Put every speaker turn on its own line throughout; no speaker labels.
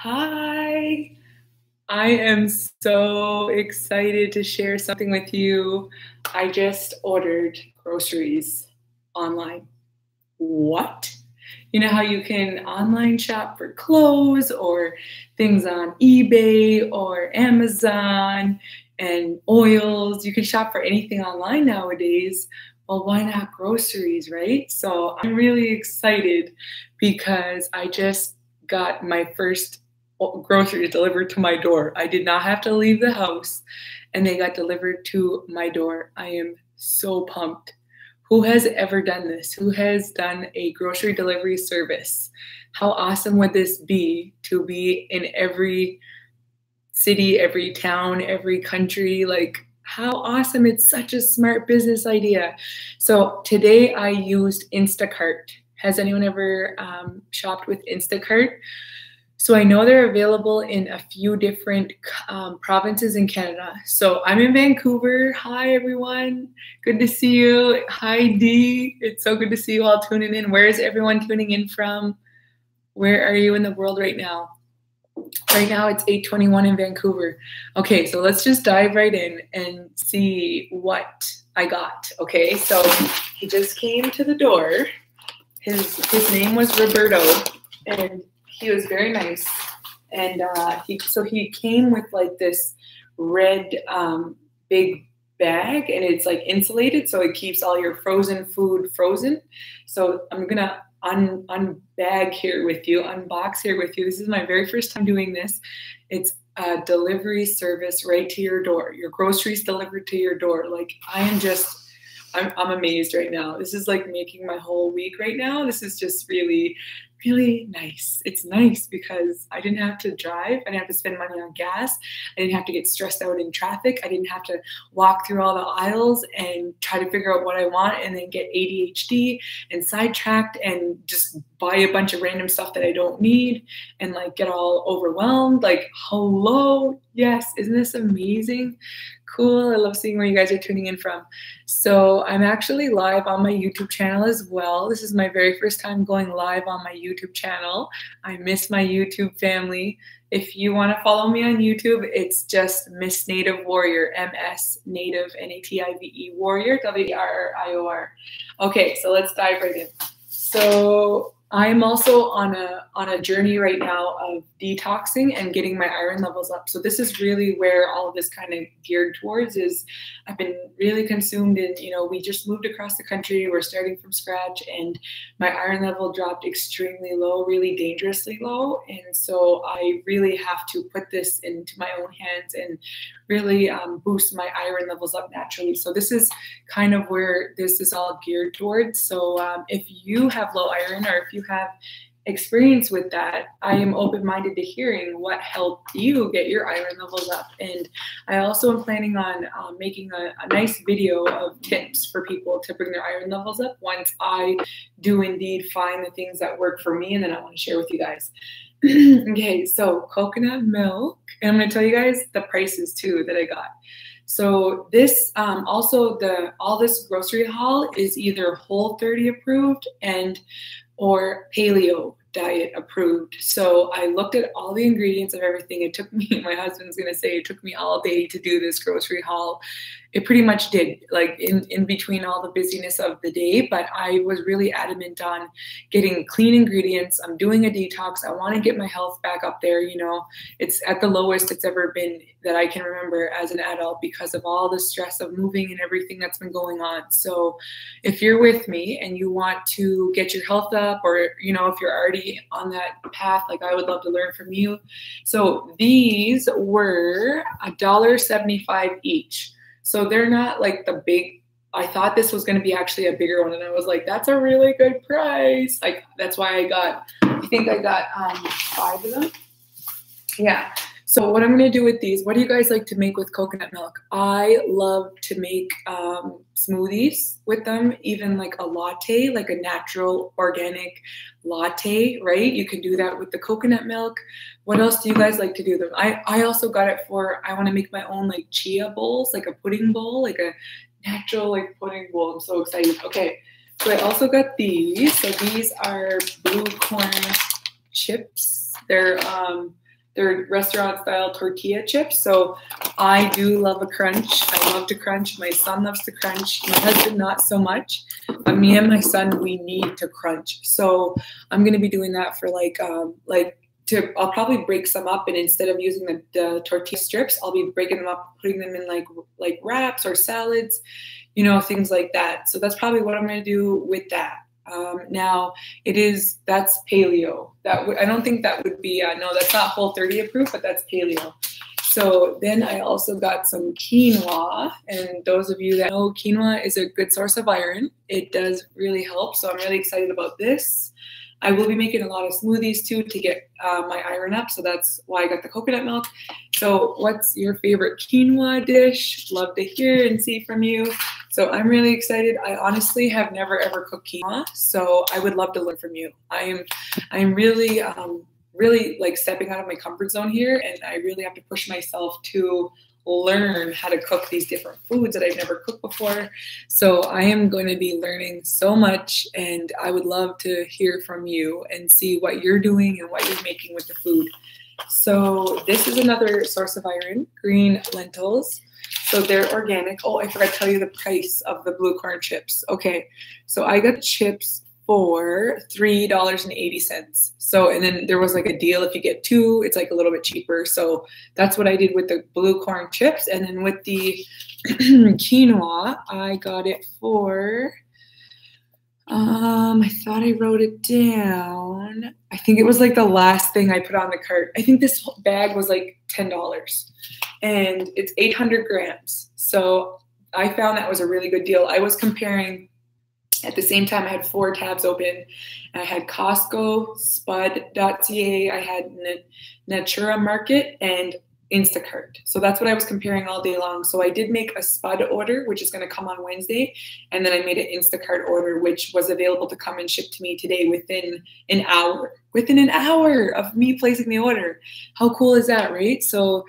Hi, I am so excited to share something with you. I just ordered groceries online. What? You know how you can online shop for clothes or things on eBay or Amazon and oils? You can shop for anything online nowadays. Well, why not groceries, right? So I'm really excited because I just got my first groceries delivered to my door. I did not have to leave the house and they got delivered to my door. I am so pumped. Who has ever done this? Who has done a grocery delivery service? How awesome would this be to be in every city, every town, every country? Like, how awesome. It's such a smart business idea. So today I used Instacart. Has anyone ever shopped with Instacart? So I know they're available in a few different provinces in Canada. So I'm in Vancouver. Hi, everyone. Good to see you. Hi, Dee. It's so good to see you all tuning in. Where is everyone tuning in from? Where are you in the world right now? Right now it's 8:21 in Vancouver. Okay, so let's just dive right in and see what I got. Okay, so he just came to the door. His name was Roberto, and he was very nice. And he came with like this red big bag, and it's like insulated, so it keeps all your frozen food frozen. So I'm gonna unbag here with you, unbox here with you. This is my very first time doing this. It's a delivery service right to your door. Your groceries delivered to your door. Like I'm amazed right now. This is like making my whole week right now. This is just really, really nice. It's nice because I didn't have to drive. I didn't have to spend money on gas. I didn't have to get stressed out in traffic. I didn't have to walk through all the aisles and try to figure out what I want and then get ADHD and sidetracked and just buy a bunch of random stuff that I don't need and like get all overwhelmed. Like, hello. Yes. Isn't this amazing? Cool. I love seeing where you guys are tuning in from. So I'm actually live on my YouTube channel as well. This is my very first time going live on my YouTube channel. I miss my YouTube family. If you want to follow me on YouTube, it's just Miss Native Warrior, MS Native, Native Warrior, WRRIOR. Okay, so let's dive right in. So I'm also on a journey right now of detoxing and getting my iron levels up. So this is really where all of this kind of geared towards is I've been really consumed in, we just moved across the country. We're starting from scratch and my iron level dropped extremely low, really dangerously low. And so I really have to put this into my own hands and really boost my iron levels up naturally. So this is kind of where this is all geared towards. So if you have low iron or if you have experience with that, I am open-minded to hearing what helped you get your iron levels up. And I also am planning on making a nice video of tips for people to bring their iron levels up once I do indeed find the things that work for me, and then I want to share with you guys. Okay, so coconut milk, and I'm going to tell you guys the prices too that I got. So this all this grocery haul is either Whole30 approved or paleo diet approved. So I looked at all the ingredients of everything. It took me, my husband's gonna say, it took me all day to do this grocery haul. It pretty much did, like in between all the busyness of the day, but I was really adamant on getting clean ingredients. I'm doing a detox. I want to get my health back up there. It's at the lowest it's ever been that I can remember as an adult because of all the stress of moving and everything that's been going on. So if you're with me and you want to get your health up, or, if you're already on that path, like I would love to learn from you. So these were $1.75 each. So they're not like the big, I thought this was going to be actually a bigger one. And I was like, that's a really good price. Like, that's why I think I got 5 of them. Yeah. So what I'm going to do with these, what do you guys like to make with coconut milk? I love to make smoothies with them, even like a latte, like a natural organic latte, right? You can do that with the coconut milk. What else do you guys like to do them? I also got it I want to make my own like chia bowls, like a pudding bowl, like a natural like pudding bowl. I'm so excited. Okay. So I also got these. So these are blue corn chips. They're They're restaurant style tortilla chips. So I do love a crunch. I love to crunch. My son loves to crunch. My husband, not so much. But me and my son, we need to crunch. So I'm going to be doing that for I'll probably break some up, and instead of using the tortilla strips, I'll be breaking them up, putting them in like wraps or salads, things like that. So that's probably what I'm going to do with that. Now that's paleo. I don't think that would be, no, that's not Whole30 approved, but that's paleo. So then I also got some quinoa, and those of you that know, quinoa is a good source of iron. It does really help. So I'm really excited about this. I will be making a lot of smoothies too to get my iron up. So that's why I got the coconut milk. So what's your favorite quinoa dish? Love to hear and see from you. So I'm really excited. I honestly have never ever cooked quinoa, so I would love to learn from you. I'm really like stepping out of my comfort zone here, and I really have to push myself to learn how to cook these different foods that I've never cooked before. So I am going to be learning so much, and I would love to hear from you and see what you're doing and what you're making with the food. So this is another source of iron, green lentils. So they're organic. Oh, I forgot to tell you the price of the blue corn chips. Okay, so I got chips for $3.80. So, and then there was like a deal. If you get two, it's like a little bit cheaper. So that's what I did with the blue corn chips. And then with the quinoa, I got it for, I thought I wrote it down. I think it was like the last thing I put on the cart. I think this bag was like $10, and it's 800 grams. So I found that was a really good deal. I was comparing. At the same time, I had 4 tabs open. I had Costco, Spud.ca, I had Natura Market, and InstaCart. So that's what I was comparing all day long. So I did make a Spud order, which is going to come on Wednesday. And then I made an Instacart order, which was available to come and ship to me today within an hour. Within an hour of me placing the order. How cool is that, right? So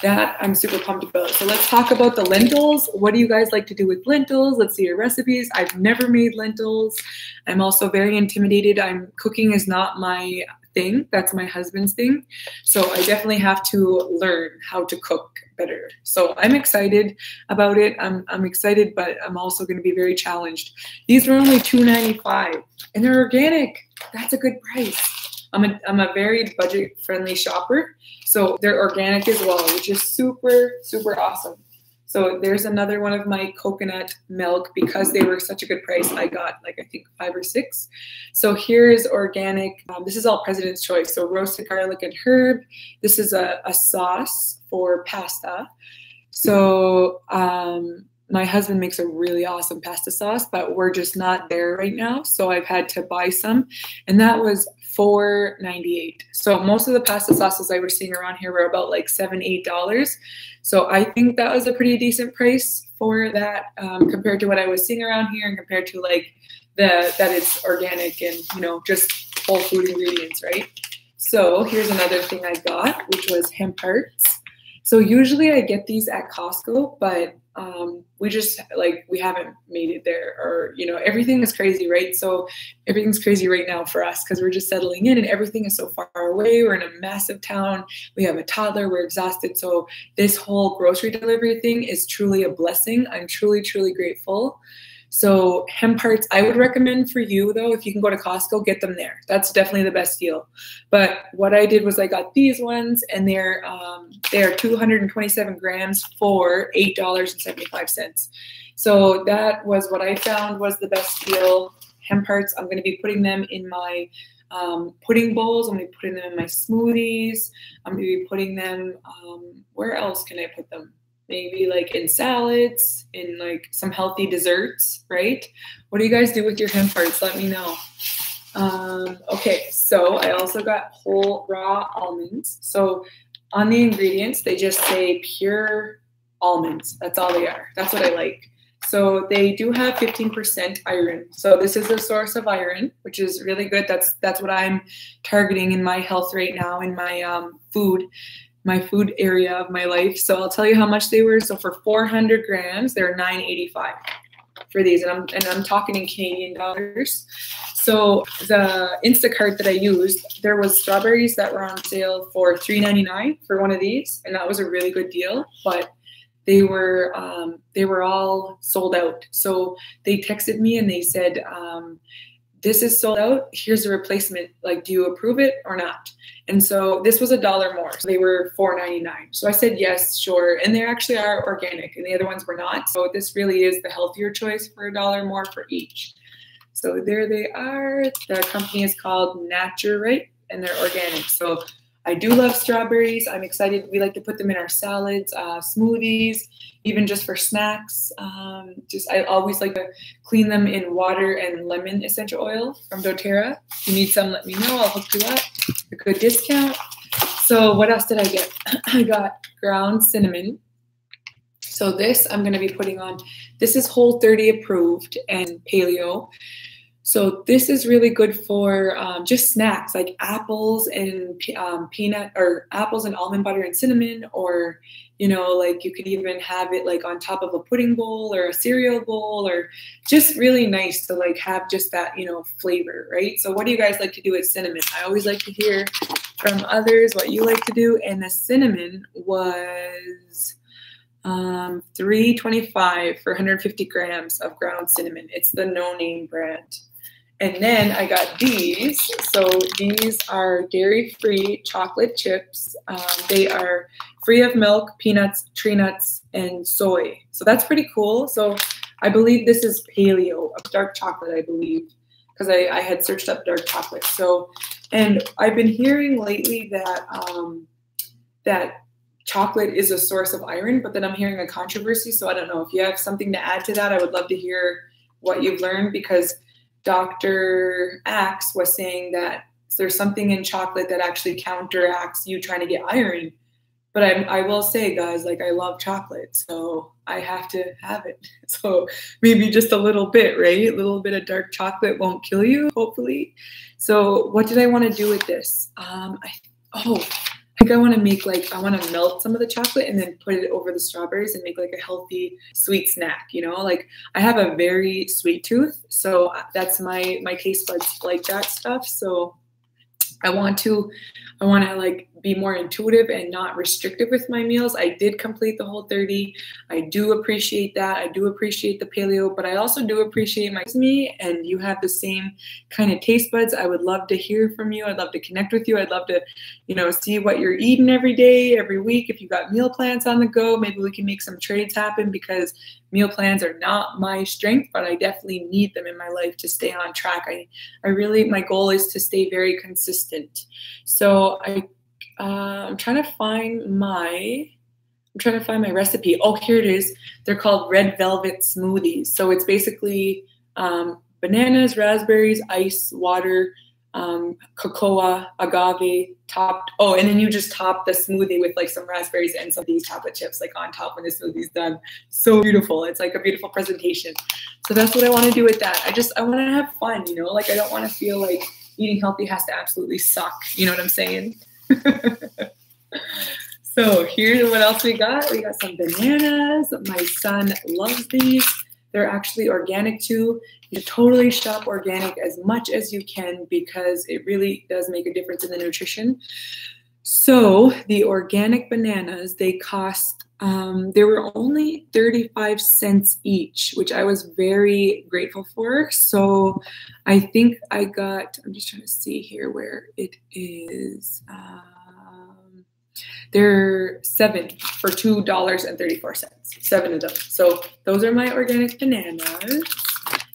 that I'm super pumped about. So let's talk about the lentils. What do you guys like to do with lentils? Let's see your recipes. I've never made lentils. I'm also very intimidated. Cooking is not my thing. That's my husband's thing. So I definitely have to learn how to cook better. So I'm excited about it. I'm excited, but I'm also going to be very challenged. These are only $2.95 and they're organic. That's a good price. I'm a very budget friendly shopper. So they're organic as well, which is super, super awesome. So there's another one of my coconut milk. Because they were such a good price, I got like, I think 5 or 6. So here is organic. This is all President's Choice. So roasted garlic and herb. This is a sauce for pasta. So my husband makes a really awesome pasta sauce, but we're just not there right now. So I've had to buy some, and that was $4.98. So most of the pasta sauces I was seeing around here were about like $7, $8. So I think that was a pretty decent price for that compared to what I was seeing around here, and compared to like that it's organic and just whole food ingredients, right? So here's another thing I got, which was hemp hearts. So usually I get these at Costco, but we haven't made it there, or, everything is crazy, right? So everything's crazy right now for us because we're just settling in and everything is so far away. We're in a massive town. We have a toddler. We're exhausted. So this whole grocery delivery thing is truly a blessing. I'm truly, truly grateful. So hemp hearts, I would recommend for you though, if you can go to Costco, get them there. That's definitely the best deal. But what I did was I got these ones, and they're 227 grams for $8.75. So that was what I found was the best deal. Hemp hearts, I'm going to be putting them in my pudding bowls. I'm going to be putting them in my smoothies. I'm going to be putting them, where else can I put them? Maybe like in salads, in like some healthy desserts, right? What do you guys do with your hemp hearts? Let me know. Okay, so I also got whole raw almonds. So on the ingredients, they just say pure almonds. That's all they are. That's what I like. So they do have 15% iron. So this is a source of iron, which is really good. That's what I'm targeting in my health right now, in my food area of my life. So I'll tell you how much they were. So for 400 grams, they're $9.85. for these, and I'm talking in Canadian dollars. So the Instacart that I used, there was strawberries that were on sale for $3.99 for one of these, and that was a really good deal. But they were all sold out. So they texted me and they said, this is sold out. Here's a replacement. Like, do you approve it or not? And so this was $1 more. So they were $4.99. So I said, yes, sure. And they actually are organic and the other ones were not. So this really is the healthier choice for $1 more for each. So there they are. The company is called Naturite and they're organic. So I do love strawberries. I'm excited. We like to put them in our salads, smoothies, even just for snacks. I always like to clean them in water and lemon essential oil from doTERRA. If you need some, let me know. I'll hook you up. A good discount. So what else did I get? I got ground cinnamon. So this I'm going to be putting on. This is Whole30 approved and paleo. So this is really good for just snacks like apples and peanut, or apples and almond butter and cinnamon, or, you know, like you could even have it like on top of a pudding bowl or a cereal bowl, or just really nice to like have just that, you know, flavor, right? So what do you guys like to do with cinnamon? I always like to hear from others what you like to do. And the cinnamon was $3.25 for 150 grams of ground cinnamon. It's the No Name brand. And then I got these. So these are dairy-free chocolate chips. They are free of milk, peanuts, tree nuts, and soy. So that's pretty cool. So I believe this is paleo, dark chocolate, I believe, because I had searched up dark chocolate. So, and I've been hearing lately that that chocolate is a source of iron, but then I'm hearing a controversy. So I don't know if you have something to add to that. I would love to hear what you've learned, because Dr. Axe was saying that there's something in chocolate that actually counteracts you trying to get iron. But I will say, guys, like, I love chocolate, so I have to have it. So maybe just a little bit, right? A little bit of dark chocolate won't kill you, hopefully. So what did I want to do with this? I think I want to make I want to melt some of the chocolate and then put it over the strawberries and make like a healthy sweet snack, you know? Like, I have a very sweet tooth, so that's my taste buds like that stuff. So I want to like be more intuitive and not restrictive with my meals. I did complete the Whole30. I do appreciate that. I do appreciate the paleo, but I also do appreciate me, and you have the same kind of taste buds. I would love to hear from you. I'd love to connect with you. I'd love to, you know, see what you're eating every day, every week. If you got meal plans on the go, maybe we can make some trades happen, because meal plans are not my strength, but I definitely need them in my life to stay on track. I really, my goal is to stay very consistent. So I'm trying to find my recipe. Oh, here it is. They're called red velvet smoothies. So it's basically bananas, raspberries, ice, water, cocoa, agave, topped. Oh, and then you just top the smoothie with like some raspberries and some of these chocolate chips like on top when the smoothie's done. So beautiful. It's like a beautiful presentation. So that's what I want to do with that. I want to have fun, you know, like I don't want to feel like eating healthy has to absolutely suck. You know what I'm saying? So here's what else we got. We got some bananas. My son loves these. They're actually organic too. You totally shop organic as much as you can, because it really does make a difference in the nutrition. So the organic bananas, they cost, they were only 35 cents each, which I was very grateful for. So I think I got, I'm just trying to see here where it is. They're 7 for $2.34, 7 of them. So those are my organic bananas,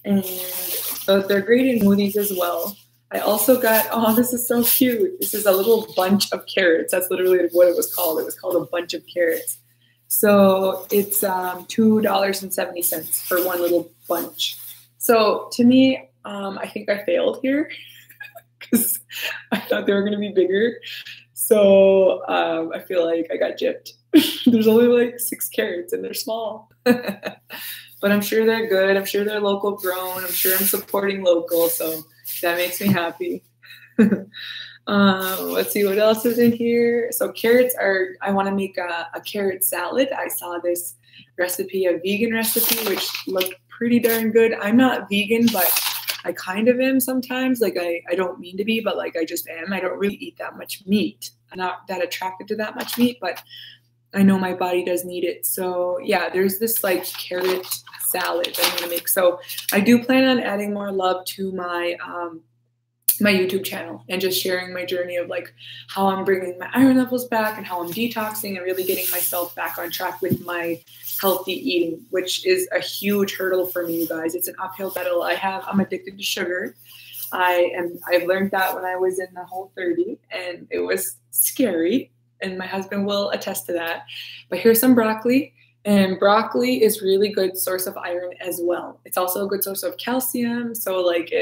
and so they're great in smoothies as well. I also got, oh, this is so cute. This is a little bunch of carrots. That's literally what it was called. It was called a bunch of carrots. So it's $2.70 for one little bunch. So to me, I think I failed here because I thought they were going to be bigger. So I feel like I got gypped. There's only like 6 carrots and they're small. But I'm sure they're good. I'm sure they're local grown. I'm sure I'm supporting local. So that makes me happy. Let's see what else is in here. So carrots are, I want to make a carrot salad. I saw this recipe, a vegan recipe, which looked pretty darn good. I'm not vegan, but I kind of am sometimes. Like I don't mean to be, but like I just am. I don't really eat that much meat. I'm not that attracted to that much meat, but I know my body does need it. So yeah, there's this like carrot salad I'm gonna make. So I do plan on adding more love to my my YouTube channel and just sharing my journey of like how I'm bringing my iron levels back and how I'm detoxing and really getting myself back on track with my healthy eating, which is a huge hurdle for me, you guys. It's an uphill battle. I'm addicted to sugar. I've learned that when I was in the Whole30, and it was scary, and my husband will attest to that. But here's some broccoli. And broccoli is really good source of iron as well. It's also a good source of calcium. So like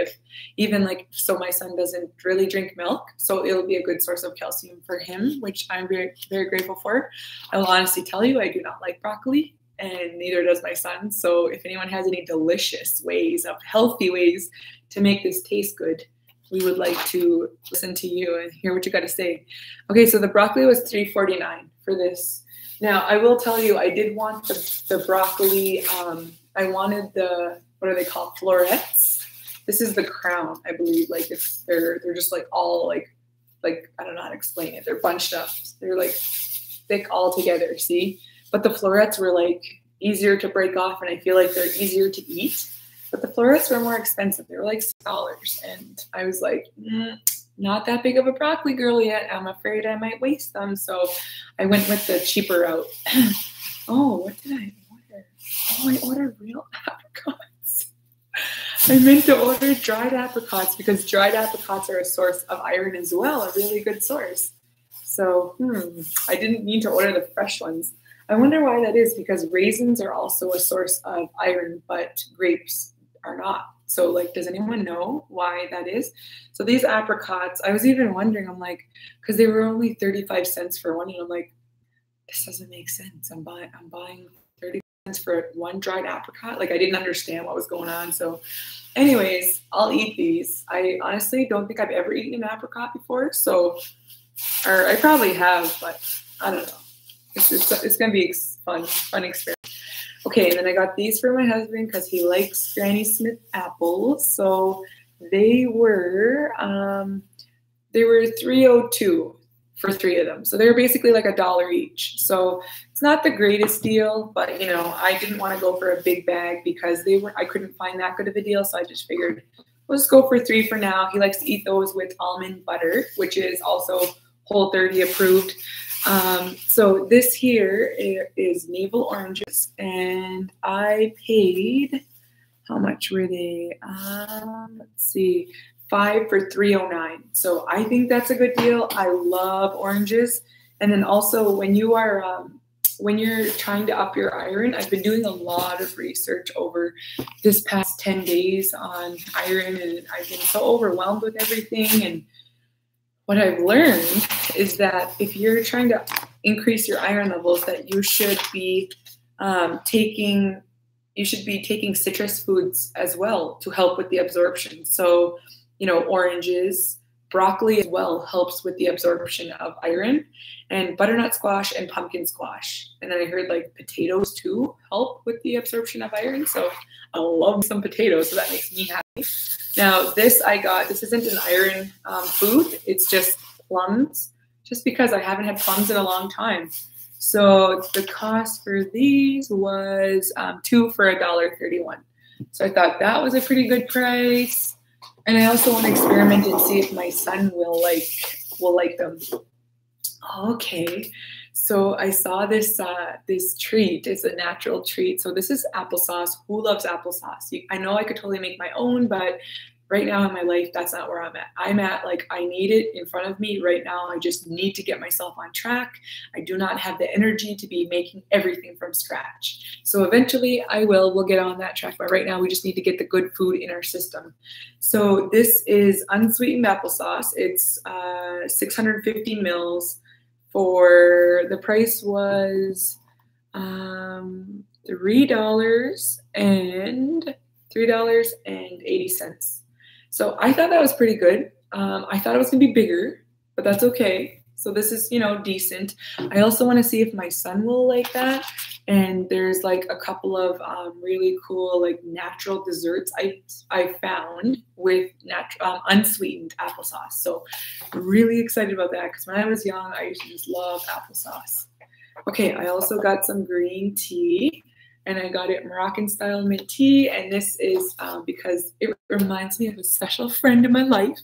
so my son doesn't really drink milk, so it'll be a good source of calcium for him, which I'm very, very grateful for. I will honestly tell you, I do not like broccoli, and neither does my son. So if anyone has any delicious ways, of healthy ways to make this taste good, we would like to listen to you and hear what you got to say. Okay, so the broccoli was $3.49 for this. Now, I will tell you, I did want the broccoli. I wanted what are they called? Florets. This is the crown, I believe. Like they're just like all like I don't know how to explain it. They're bunched up. They're like thick all together. See, but the florets were like easier to break off, and I feel like they're easier to eat. But the florets were more expensive. They were like $6, and I was like, not that big of a broccoli girl yet. I'm afraid I might waste them. So I went with the cheaper route. Oh, what did I order? Oh, I ordered real apricots. I meant to order dried apricots because dried apricots are a source of iron as well, a really good source. So I didn't need to order the fresh ones. I wonder why that is, because raisins are also a source of iron, but grapes are not. So like, does anyone know why that is? So these apricots, I was even wondering, I'm like, because they were only 35 cents for one, and I'm like, this doesn't make sense. I'm buying 30 cents for one dried apricot. Like I didn't understand what was going on. So anyways, I'll eat these. I honestly don't think I've ever eaten an apricot before. So, or I probably have, but I don't know. It's going to be fun experience. Okay, and then I got these for my husband because he likes Granny Smith apples. So they were $3.02 for 3 of them. So they were basically like $1 each. So it's not the greatest deal, but you know, I didn't want to go for a big bag because I couldn't find that good of a deal. So I just figured we'll just go for 3 for now. He likes to eat those with almond butter, which is also Whole30 approved. So this here is navel oranges, and I paid, how much were they? Let's see, 5 for $3.09. So I think that's a good deal. I love oranges. And then also when you're trying to up your iron, I've been doing a lot of research over this past 10 days on iron, and I've been so overwhelmed with everything. And what I've learned is that if you're trying to increase your iron levels, that you should be taking citrus foods as well to help with the absorption. So, you know, oranges, broccoli as well helps with the absorption of iron, and butternut squash and pumpkin squash. And then I heard like potatoes too help with the absorption of iron. So I love some potatoes, so that makes me happy. Now this isn't an iron food. It's just plums, just because I haven't had plums in a long time. So the cost for these was 2 for $1.31. So I thought that was a pretty good price. And I also want to experiment and see if my son will like them. Okay, so I saw this treat. It's a natural treat. So this is applesauce. Who loves applesauce? I know I could totally make my own, but right now in my life, that's not where I'm at. I'm at like, I need it in front of me right now. I just need to get myself on track. I do not have the energy to be making everything from scratch. So eventually we'll get on that track. But right now we just need to get the good food in our system. So this is unsweetened applesauce. It's 650 mils. For the price was $3.80. So I thought that was pretty good. I thought it was gonna be bigger, but that's okay. So this is, you know, decent. I also want to see if my son will like that. And there's like a couple of really cool like natural desserts I found with unsweetened applesauce. So really excited about that because when I was young, I used to just love applesauce. Okay, I also got some green tea, and I got it Moroccan style mint tea. And this is because it reminds me of a special friend in my life.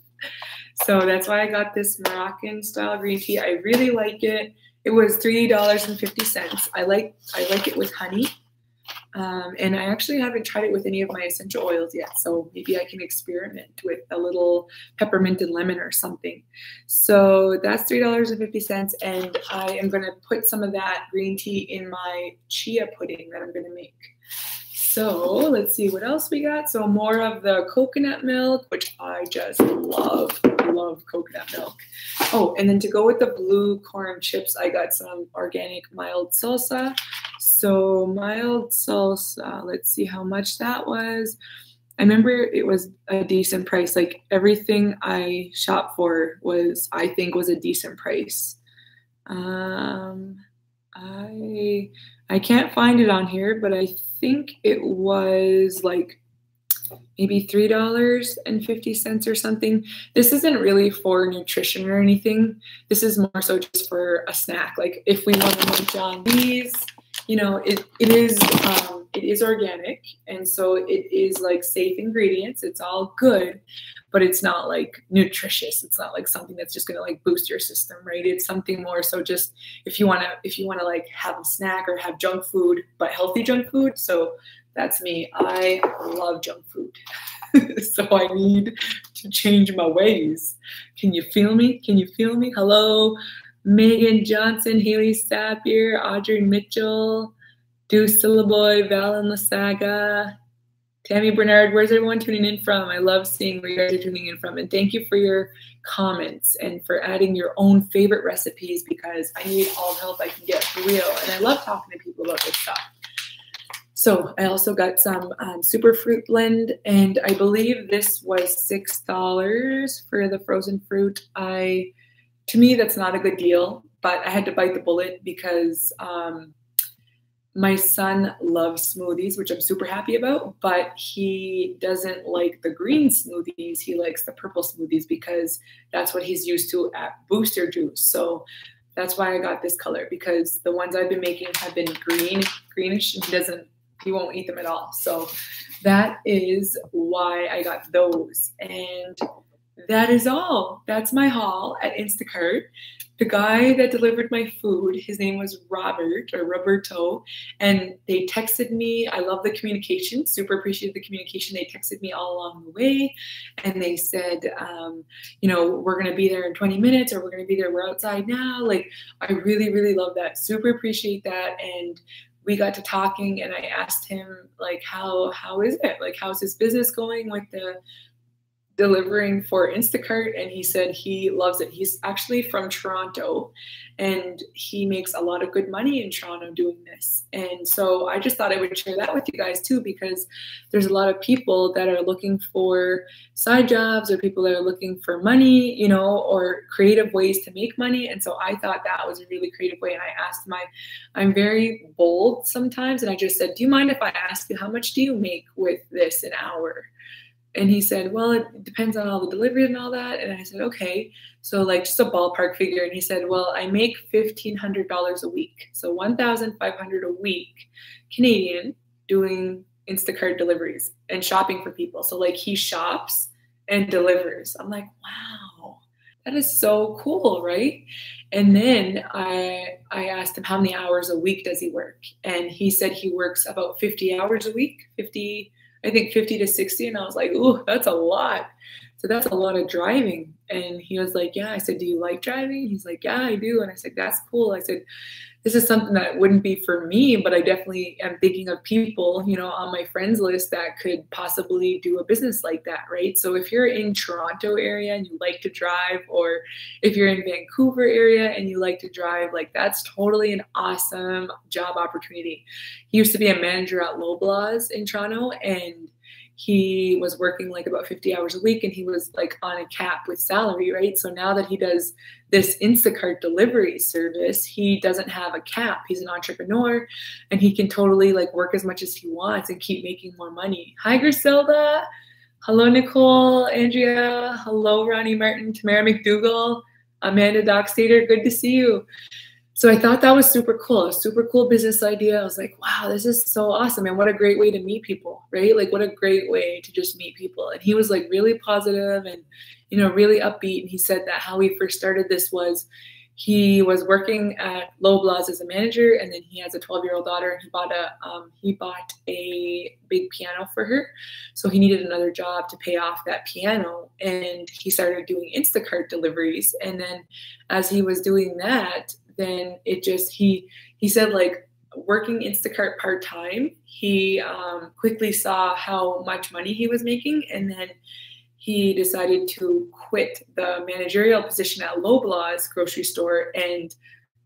So that's why I got this Moroccan style green tea. I really like it. It was $3.50. I like it with honey. And I actually haven't tried it with any of my essential oils yet. So maybe I can experiment with a little peppermint and lemon or something. So that's $3.50. And I am going to put some of that green tea in my chia pudding that I'm going to make. So let's see what else we got. So more of the coconut milk, which I just love coconut milk. Oh, and then to go with the blue corn chips, I got some organic mild salsa. So mild salsa, let's see how much that was. I remember it was a decent price. Like everything I shopped for I think was a decent price. I can't find it on here, but I think it was like maybe $3.50 or something. This isn't really for nutrition or anything. This is more so just for a snack. Like if we want to munch on these, you know, it is organic, and so it is like safe ingredients. It's all good, but it's not like nutritious. It's not like something that's just gonna like boost your system, right? It's something more so just if you wanna like have a snack or have junk food, but healthy junk food. So that's me. I love junk food. So I need to change my ways. Can you feel me? Can you feel me? Hello, Megan Johnson, Haley Sapir, Audrey Mitchell, Deuce Sillaboy, Valen Lasaga, Tammy Bernard. Where's everyone tuning in from? I love seeing where you guys are tuning in from. And thank you for your comments and for adding your own favorite recipes because I need all the help I can get for real. And I love talking to people about this stuff. So I also got some super fruit blend, and I believe this was $6 for the frozen fruit. To me, that's not a good deal, but I had to bite the bullet because my son loves smoothies, which I'm super happy about, but he doesn't like the green smoothies. He likes the purple smoothies because that's what he's used to at Booster Juice. So that's why I got this color, because the ones I've been making have been greenish, and he won't eat them at all. So that is why I got those. And that is all. That's my haul at Instacart. The guy that delivered my food, his name was Robert or Roberto, and they texted me. I love the communication, super appreciate the communication. They texted me all along the way, and they said, you know, we're going to be there in 20 minutes, or we're going to be there. We're outside now. Like, I really, really love that. Super appreciate that. And we got to talking, and I asked him, like, how is it? Like, how's his business going with the delivering for Instacart? And he said he loves it. He's actually from Toronto, and he makes a lot of good money in Toronto doing this. And so I just thought I would share that with you guys too, because there's a lot of people that are looking for side jobs, or people that are looking for money, you know, or creative ways to make money. And so I thought that was a really creative way. And I asked I'm very bold sometimes, and I just said, do you mind if I ask you, how much do you make with this an hour? And he said, well, it depends on all the delivery and all that. And I said, okay. So like just a ballpark figure. And he said, well, I make $1,500 a week. So $1,500 a week Canadian, doing Instacart deliveries and shopping for people. So like he shops and delivers. I'm like, wow, that is so cool, right? And then I asked him how many hours a week does he work? And he said he works about 50 hours a week, 50 to 60. And I was like, ooh, that's a lot. So that's a lot of driving. And he was like, yeah. I said, do you like driving? He's like, yeah, I do. And I said, that's cool. I said, this is something that wouldn't be for me, but I definitely am thinking of people, you know, on my friends list that could possibly do a business like that, right? So if you're in Toronto area and you like to drive, or if you're in Vancouver area and you like to drive, like that's totally an awesome job opportunity. He used to be a manager at Loblaws in Toronto, and he was working like about 50 hours a week, and he was like on a cap with salary, right? So now that he does this Instacart delivery service, he doesn't have a cap. He's an entrepreneur, and he can totally like work as much as he wants and keep making more money. Hi, Griselda. Hello, Nicole, Andrea. Hello, Ronnie Martin, Tamara McDougall, Amanda Dockstader. Good to see you. So I thought that was super cool, a super cool business idea. I was like, wow, this is so awesome. And what a great way to meet people, right? Like what a great way to just meet people. And he was like really positive and, you know, really upbeat. And he said that how he first started this was he was working at Loblaws as a manager, and then he has a 12-year-old daughter, and he bought a big piano for her. So he needed another job to pay off that piano, and he started doing Instacart deliveries. And then as he was doing that, then it just, he said like working Instacart part-time, he quickly saw how much money he was making, and then he decided to quit the managerial position at Loblaws grocery store and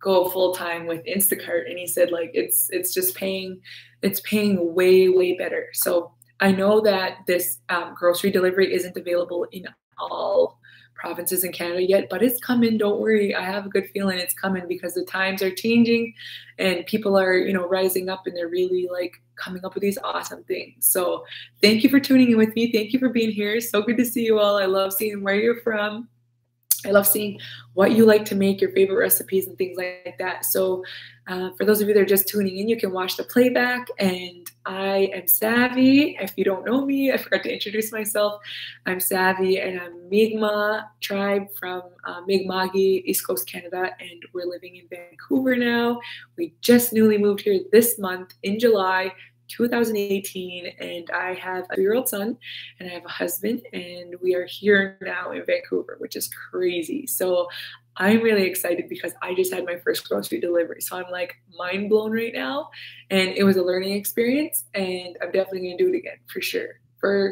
go full-time with Instacart. And he said like it's just paying way, way better. So I know that this grocery delivery isn't available in all provinces in Canada yet, but it's coming. Don't worry. I have a good feeling it's coming because the times are changing and people are, you know, rising up, and they're really like coming up with these awesome things. So thank you for tuning in with me. Thank you for being here. So good to see you all. I love seeing where you're from. I love seeing what you like to make, your favorite recipes and things like that. So for those of you that are just tuning in, you can watch the playback. And I am Savvy. If you don't know me, I forgot to introduce myself. I'm Savvy, and I'm Mi'kmaq tribe from Mi'kma'ki, East Coast Canada, and we're living in Vancouver now. We just newly moved here this month in July 2018, and I have a 3-year-old son, and I have a husband, and we are here now in Vancouver, which is crazy. So I'm really excited because I just had my first grocery delivery. So I'm like mind blown right now, and it was a learning experience, and I'm definitely going to do it again for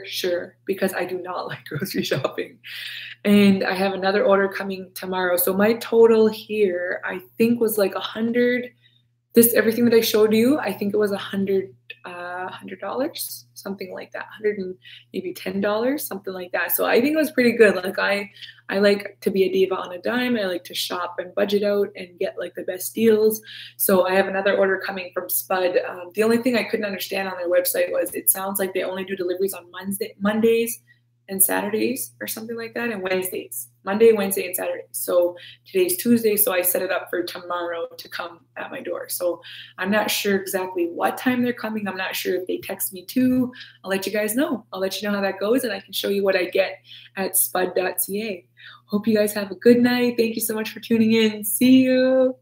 sure, because I do not like grocery shopping. And I have another order coming tomorrow. So my total here, I think, was like 100. Everything that I showed you, I think it was $100, something like that, $100 and maybe $10, something like that. So I think it was pretty good. Like I like to be a diva on a dime. I like to shop and budget out and get like the best deals. So I have another order coming from Spud. The only thing I couldn't understand on their website was it sounds like they only do deliveries on Mondays and Saturdays or something like that, and Wednesdays. Monday, Wednesday, and Saturday. So today's Tuesday, so I set it up for tomorrow to come at my door. So I'm not sure exactly what time they're coming. I'm not sure if they text me too. I'll let you guys know. I'll let you know how that goes, and I can show you what I get at spud.ca. Hope you guys have a good night. Thank you so much for tuning in. See you.